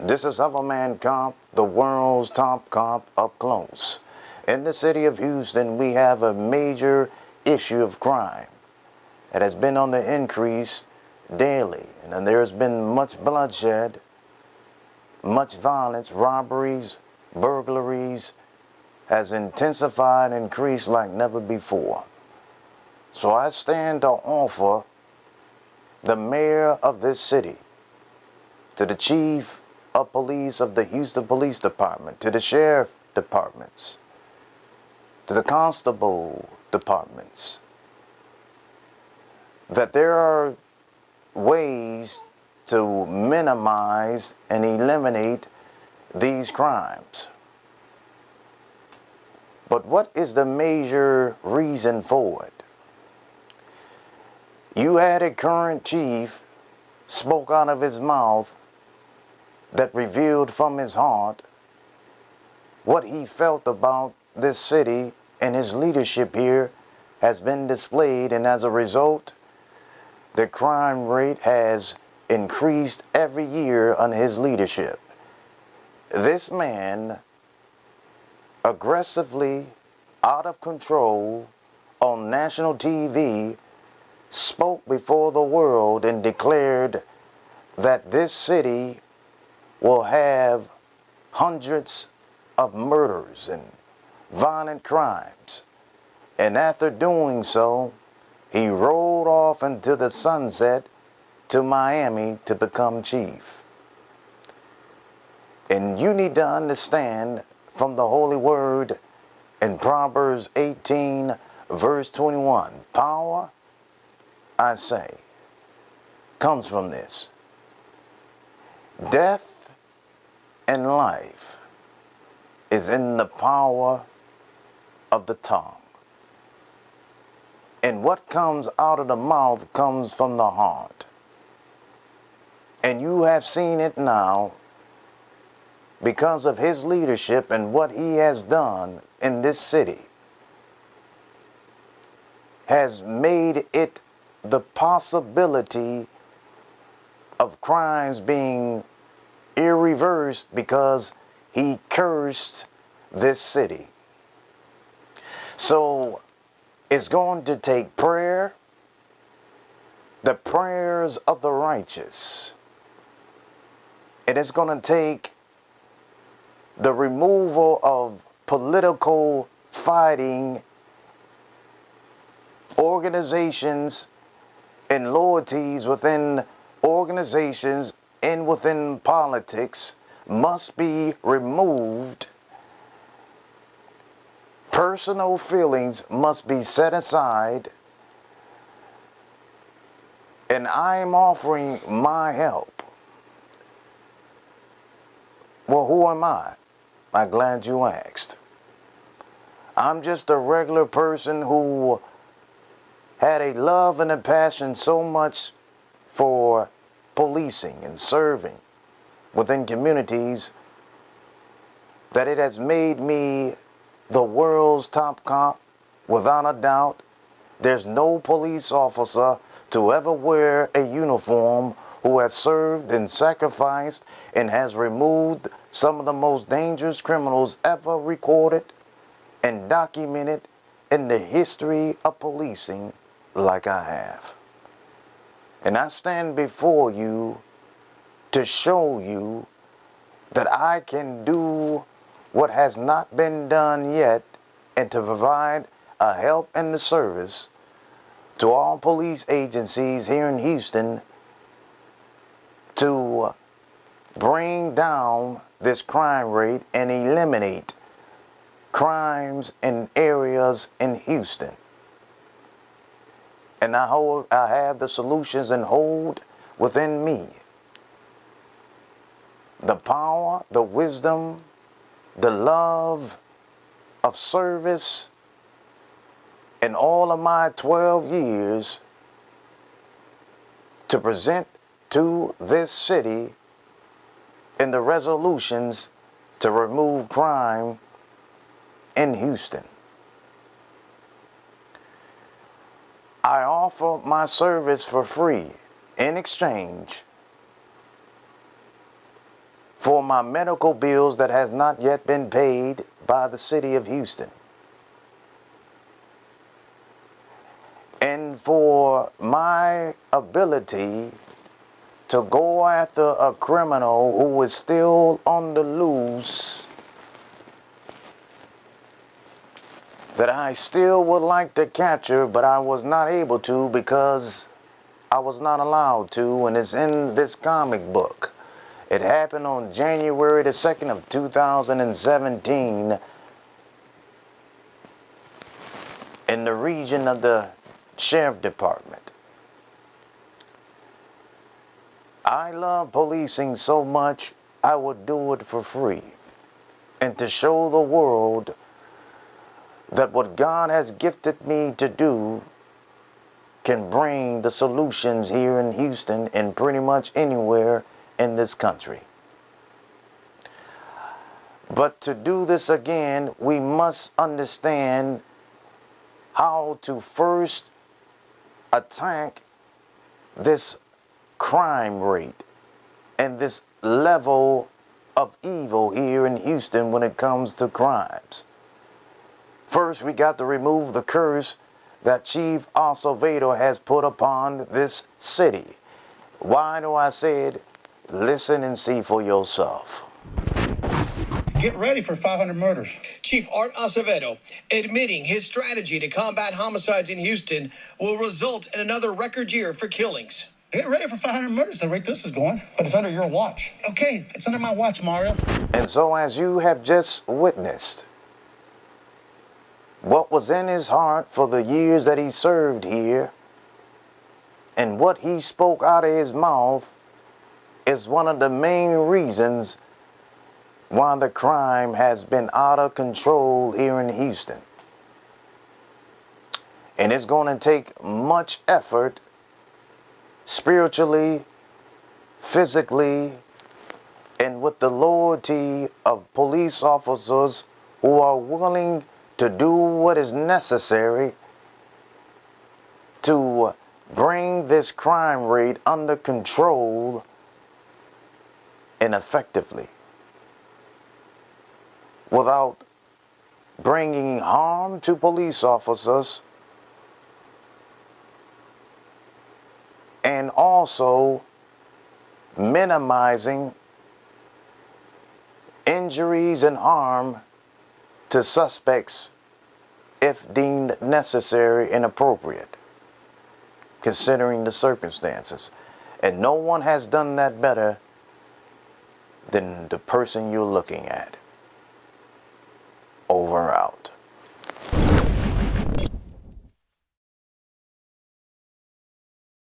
This is Upperman Comp, the world's top cop up close. In the city of Houston, we have a major issue of crime that has been on the increase daily. And there's been much bloodshed, much violence, robberies, burglaries has intensified and increased like never before. So I stand to offer the mayor of this city, to the chief of police of the Houston Police Department, to the sheriff departments, to the constable departments, that there are ways to minimize and eliminate these crimes. But what is the major reason for it? You had a current chief spoke out of his mouth that revealed from his heart what he felt about this city, and his leadership here has been displayed, and as a result, the crime rate has increased every year under his leadership. This man aggressively, out of control, on national TV, spoke before the world and declared that this city will have hundreds of murders and violent crimes. And after doing so, he rode off into the sunset to Miami to become chief. And you need to understand from the Holy Word in Proverbs 18, verse 21, power, I say, comes from this. Death and life is in the power of the tongue. And what comes out of the mouth comes from the heart. And you have seen it now because of his leadership and what he has done in this city has made it the possibility of crimes being irreversed because he cursed this city. So it's going to take prayer, the prayers of the righteous. It is going to take the removal of political fighting, organizations, and loyalties within organizations and within politics must be removed. Personal feelings must be set aside. And I am offering my help. Well, who am I? I'm glad you asked. I'm just a regular person who had a love and a passion so much for policing and serving within communities that it has made me the world's top cop without a doubt. There's no police officer to ever wear a uniform who has served and sacrificed and has removed some of the most dangerous criminals ever recorded and documented in the history of policing like I have. And I stand before you to show you that I can do what has not been done yet and to provide a help and the service to all police agencies here in Houston to bring down this crime rate and eliminate crimes in areas in Houston. And I have the solutions and hold within me the power, the wisdom, the love of service in all of my 12 years to present to this city in the resolutions to remove crime in Houston. I offer my service for free in exchange for my medical bills that has not yet been paid by the city of Houston, and for my ability to go after a criminal who is still on the loose, that I still would like to capture, but I was not able to because I was not allowed to, and it's in this comic book. It happened on January the 2nd of 2017 in the region of the Sheriff Department. I love policing so much, I would do it for free. And to show the world that what God has gifted me to do can bring the solutions here in Houston and pretty much anywhere in this country. But to do this again, we must understand how to first attack this crime rate and this level of evil here in Houston when it comes to crimes. First, we got to remove the curse that Chief Acevedo has put upon this city. Why do I say it? Listen and see for yourself. Get ready for 500 murders. Chief Art Acevedo admitting his strategy to combat homicides in Houston will result in another record year for killings. Get ready for 500 murders, the rate this is going. But it's under your watch. Okay, it's under my watch, Mario. And so as you have just witnessed, what was in his heart for the years that he served here, and what he spoke out of his mouth is one of the main reasons why the crime has been out of control here in Houston. And it's going to take much effort, spiritually, physically, and with the loyalty of police officers who are willing to do what is necessary to bring this crime rate under control and effectively, without bringing harm to police officers and also minimizing injuries and harm to suspects if deemed necessary and appropriate, considering the circumstances. And no one has done that better than the person you're looking at. Over and out.